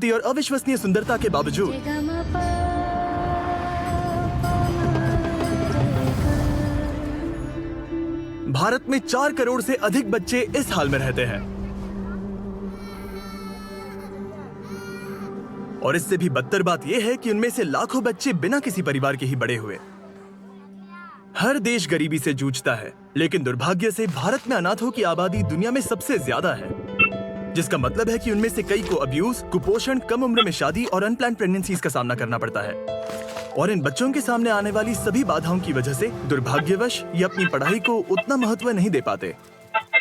खूबसूरती और अविश्वसनीय सुंदरता के बावजूद भारत में 4 करोड़ से अधिक बच्चे इस हाल में रहते हैं। और इससे भी बदतर बात यह है कि उनमें से लाखों बच्चे बिना किसी परिवार के ही बड़े हुए। हर देश गरीबी से जूझता है, लेकिन दुर्भाग्य से भारत में अनाथों की आबादी दुनिया में सबसे ज्यादा है, जिसका मतलब है कि उनमें से कई को अब्यूज, कुपोषण, कम उम्र में शादी और अनप्लान्ड प्रेगनेंसीज का सामना करना पड़ता है। और इन बच्चों के सामने आने वाली सभी बाधाओं की वजह से दुर्भाग्यवश ये अपनी पढ़ाई को उतना महत्व नहीं दे पाते।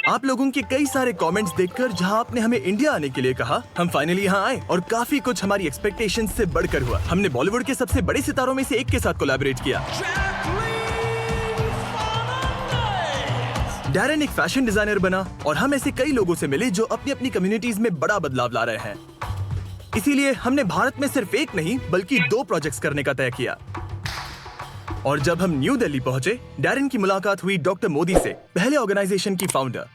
आप लोगों के कई सारे कमेंट्स देखकर जहां आपने हमें इंडिया आने के लिए कहा, हम फाइनली यहां आए और काफी कुछ हमारी एक्सपेक्टेशंस से बढ़कर हुआ। हमने बॉलीवुड के सबसे बड़े सितारों में से एक के साथ कोलैबोरेट किया। डैरेन एक फैशन डिजाइनर बना और हम ऐसे कई लोगों से मिले जो अपनी अपनी कम्युनिटीज में बड़ा बदलाव ला रहे हैं। इसीलिए हमने भारत में सिर्फ एक नहीं बल्कि 2 प्रोजेक्ट्स करने का तय किया। और जब हम न्यू दिल्ली पहुंचे, डैरेन की मुलाकात हुई डॉक्टर मोदी से, पहले ऑर्गेनाइजेशन की फाउंडर।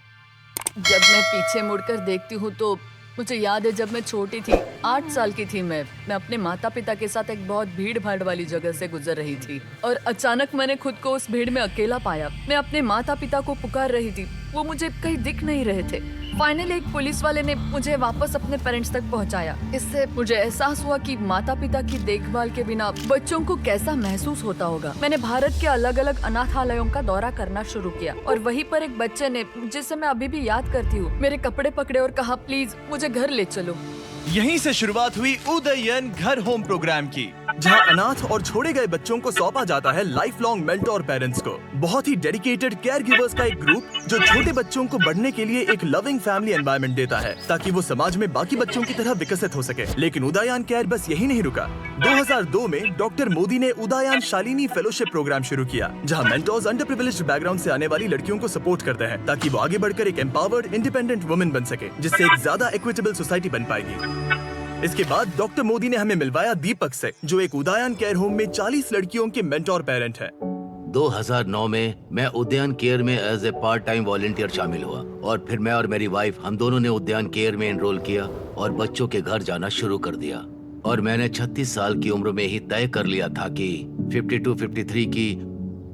जब मैं पीछे मुड़कर देखती हूँ तो मुझे याद है जब मैं छोटी थी, 8 साल की थी मैं अपने माता पिता के साथ एक बहुत भीड़ भाड़ वाली जगह से गुजर रही थी और अचानक मैंने खुद को उस भीड़ में अकेला पाया। मैं अपने माता पिता को पुकार रही थी, वो मुझे कहीं दिख नहीं रहे थे। फाइनली एक पुलिस वाले ने मुझे वापस अपने पेरेंट्स तक पहुंचाया। इससे मुझे एहसास हुआ कि माता पिता की देखभाल के बिना बच्चों को कैसा महसूस होता होगा। मैंने भारत के अलग अलग अनाथालयों का दौरा करना शुरू किया और वहीं पर एक बच्चे ने, जिसे मैं अभी भी याद करती हूँ, मेरे कपड़े पकड़े और कहा, प्लीज मुझे घर ले चलो। यहीं से शुरुआत हुई उदयन घर होम प्रोग्राम की, जहां अनाथ और छोड़े गए बच्चों को सौंपा जाता है लाइफ लॉन्ग मेंटोर पेरेंट्स को। बहुत ही डेडिकेटेड केयर गिवर्स का एक ग्रुप जो छोटे बच्चों को बढ़ने के लिए एक लविंग फैमिली एनवायरनमेंट देता है ताकि वो समाज में बाकी बच्चों की तरह विकसित हो सके। लेकिन उदयन केयर बस यही नहीं रुका। 2002 में डॉक्टर मोदी ने उदयन शालिनी फेलोशिप प्रोग्राम शुरू किया, जहाँ मेंटोर्स अंडर प्रिविलेज्ड बैकग्राउंड से आने वाली लड़कियों को सपोर्ट करते हैं ताकि वो आगे बढ़कर एक एम्पावर्ड इंडिपेंडेंट वुमेन बन सके, जिससे एक ज्यादा इक्विटेबल सोसाइटी बन पाएगी। इसके बाद डॉक्टर मोदी ने हमें मिलवाया दीपक से, जो एक उदयन केयर होम में 40 लड़कियों के मेंटोर पेरेंट हैं। 2009 में मैं उद्यान केयर में as a part time volunteer शामिल हुआ और फिर मैं और मेरी वाइफ, हम दोनों ने उद्यान केयर में एनरोल किया और बच्चों के घर जाना शुरू कर दिया। और मैंने 36 साल की उम्र में ही तय कर लिया था कि 52-53 की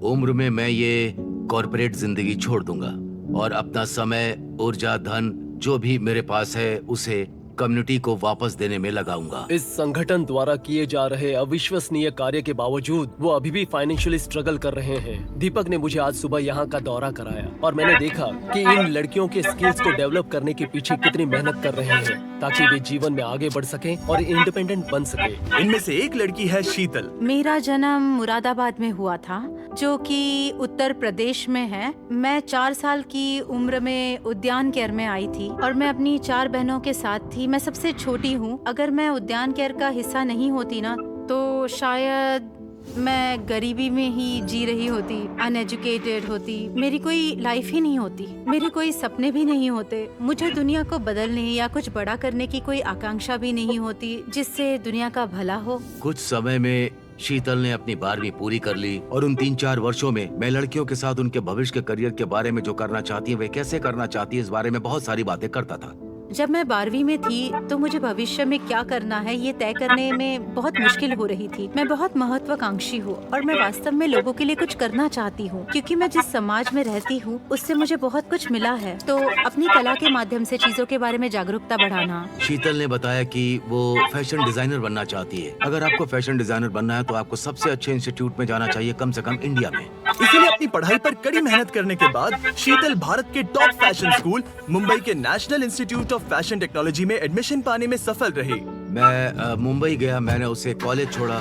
उम्र में मैं ये कॉर्पोरेट जिंदगी छोड़ दूंगा और अपना समय, ऊर्जा, धन जो भी मेरे पास है उसे कम्युनिटी को वापस देने में लगाऊंगा। इस संगठन द्वारा किए जा रहे अविश्वसनीय कार्य के बावजूद वो अभी भी फाइनेंशियली स्ट्रगल कर रहे हैं। दीपक ने मुझे आज सुबह यहाँ का दौरा कराया और मैंने देखा कि इन लड़कियों के स्किल्स को डेवलप करने के पीछे कितनी मेहनत कर रहे हैं ताकि वे जीवन में आगे बढ़ सके और इंडिपेंडेंट बन सके। इनमें से एक लड़की है शीतल। मेरा जन्म मुरादाबाद में हुआ था, जो कि उत्तर प्रदेश में है। मैं 4 साल की उम्र में उद्यान केयर में आई थी और मैं अपनी 4 बहनों के साथ थी। मैं सबसे छोटी हूँ। अगर मैं उद्यान केयर का हिस्सा नहीं होती ना तो शायद मैं गरीबी में ही जी रही होती, अनएजुकेटेड होती, मेरी कोई लाइफ ही नहीं होती, मेरे कोई सपने भी नहीं होते, मुझे दुनिया को बदलने या कुछ बड़ा करने की कोई आकांक्षा भी नहीं होती जिससे दुनिया का भला हो। कुछ समय में शीतल ने अपनी 12वीं पूरी कर ली और उन 3-4 वर्षों में मैं लड़कियों के साथ उनके भविष्य के करियर के बारे में जो करना चाहती है, वे कैसे करना चाहती है, इस बारे में बहुत सारी बातें करता था। जब मैं 12वीं में थी तो मुझे भविष्य में क्या करना है ये तय करने में बहुत मुश्किल हो रही थी। मैं बहुत महत्वाकांक्षी हूँ और मैं वास्तव में लोगों के लिए कुछ करना चाहती हूँ, क्योंकि मैं जिस समाज में रहती हूँ उससे मुझे बहुत कुछ मिला है। तो अपनी कला के माध्यम से चीजों के बारे में जागरूकता बढ़ाना। शीतल ने बताया कि वो फैशन डिजाइनर बनना चाहती है। अगर आपको फैशन डिजाइनर बनना है तो आपको सबसे अच्छे इंस्टीट्यूट में जाना चाहिए, कम से कम इंडिया में। इसीलिए अपनी पढ़ाई पर कड़ी मेहनत करने के बाद शीतल भारत के टॉप फैशन स्कूल मुंबई के national institute of fashion technology में एडमिशन पाने में सफल रही। मैं मुंबई गया, मैंने उसे कॉलेज छोड़ा।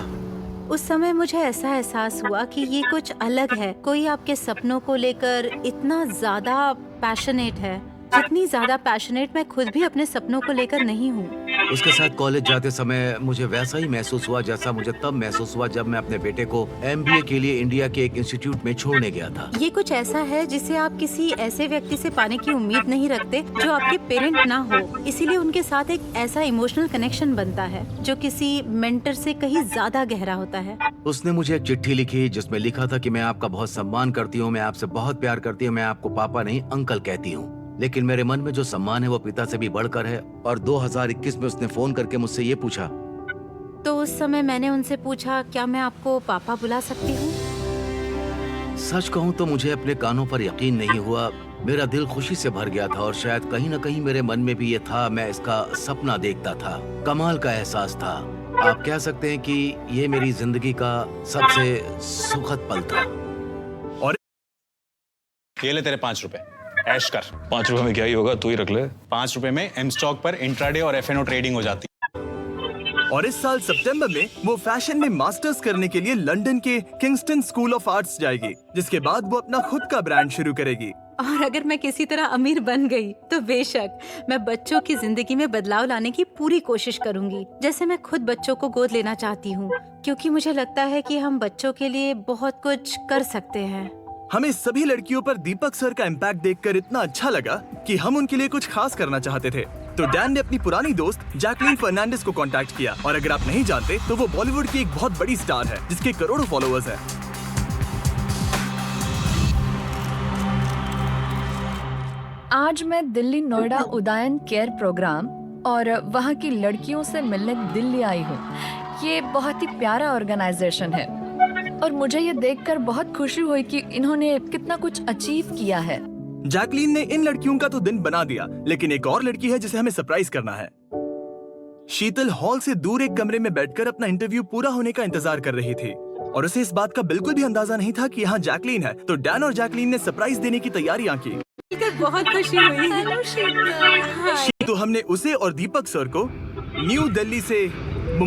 उस समय मुझे ऐसा एहसास हुआ कि ये कुछ अलग है। कोई आपके सपनों को लेकर इतना ज्यादा पैशनेट है जितनी ज्यादा पैशनेट मैं खुद भी अपने सपनों को लेकर नहीं हूँ। उसके साथ कॉलेज जाते समय मुझे वैसा ही महसूस हुआ जैसा मुझे तब महसूस हुआ जब मैं अपने बेटे को MBA के लिए इंडिया के एक इंस्टीट्यूट में छोड़ने गया था। ये कुछ ऐसा है जिसे आप किसी ऐसे व्यक्ति से पाने की उम्मीद नहीं रखते जो आपके पेरेंट ना हो, इसीलिए उनके साथ एक ऐसा इमोशनल कनेक्शन बनता है जो किसी मेंटर से कहीं ज्यादा गहरा होता है। उसने मुझे एक चिट्ठी लिखी जिसमें लिखा था कि मैं आपका बहुत सम्मान करती हूँ, मैं आपसे बहुत प्यार करती हूँ, मैं आपको पापा नहीं अंकल कहती हूँ। लेकिन मेरे मन में जो सम्मान है वो पिता से भी बढ़कर है। और 2021 में उसने फोन करके मुझसे ये पूछा। तो उस समय मैंने उनसे पूछा, क्या मैं आपको पापा बुला सकती हूँ? सच कहूँ तो मुझे अपने कानों पर यकीन नहीं हुआ। मेरा दिल खुशी से भर गया था और शायद कहीं न कहीं मेरे मन में भी ये था, मैं इसका सपना देखता था। कमाल का एहसास था। आप कह सकते हैं कि ये मेरी जिंदगी का सबसे सुखद पल था। ये ले तेरे 5 रुपए, ऐश कर। 5 रुपए में क्या ही होगा, तू ही रख ले। 5 रुपए में एम स्टॉक पर इंट्राडे और एफएनओ ट्रेडिंग हो जाती। और इस साल सितंबर में वो फैशन में मास्टर्स करने के लिए लंदन के किंगस्टन स्कूल ऑफ आर्ट्स जाएगी, जिसके बाद वो अपना खुद का ब्रांड शुरू करेगी। और अगर मैं किसी तरह अमीर बन गई तो बेशक मैं बच्चों की जिंदगी में बदलाव लाने की पूरी कोशिश करूंगी, जैसे मैं खुद बच्चों को गोद लेना चाहती हूँ, क्योंकि मुझे लगता है कि हम बच्चों के लिए बहुत कुछ कर सकते हैं। हमें सभी लड़कियों पर दीपक सर का इम्पैक्ट देखकर इतना अच्छा लगा कि हम उनके लिए कुछ खास करना चाहते थे। तो डैन ने अपनी पुरानी दोस्त जैकलीन फर्नांडिस को कांटेक्ट किया। और अगर आप नहीं जानते तो वो बॉलीवुड की एक बहुत बड़ी स्टार है जिसके करोड़ों फॉलोअर्स हैं। आज मैं दिल्ली नोएडा उदयन केयर प्रोग्राम और वहाँ की लड़कियों से मिलने दिल्ली आई हूँ। ये बहुत ही प्यारा ऑर्गेनाइजेशन है और मुझे ये देखकर बहुत खुशी हुई कि इन्होंने कितना कुछ अचीव किया है। जैकलीन ने इन लड़कियों का तो दिन बना दिया, लेकिन एक और लड़की है जिसे हमें सरप्राइज करना है। शीतल हॉल से दूर एक कमरे में बैठकर अपना इंटरव्यू पूरा होने का इंतजार कर रही थी और उसे इस बात का बिल्कुल भी अंदाजा नहीं था कि यहाँ जैकलीन है। तो डैन और जैकलीन ने सरप्राइज देने की तैयारियां की। बहुत खुशी हुई। तो हमने उसे और दीपक सर को न्यू दिल्ली से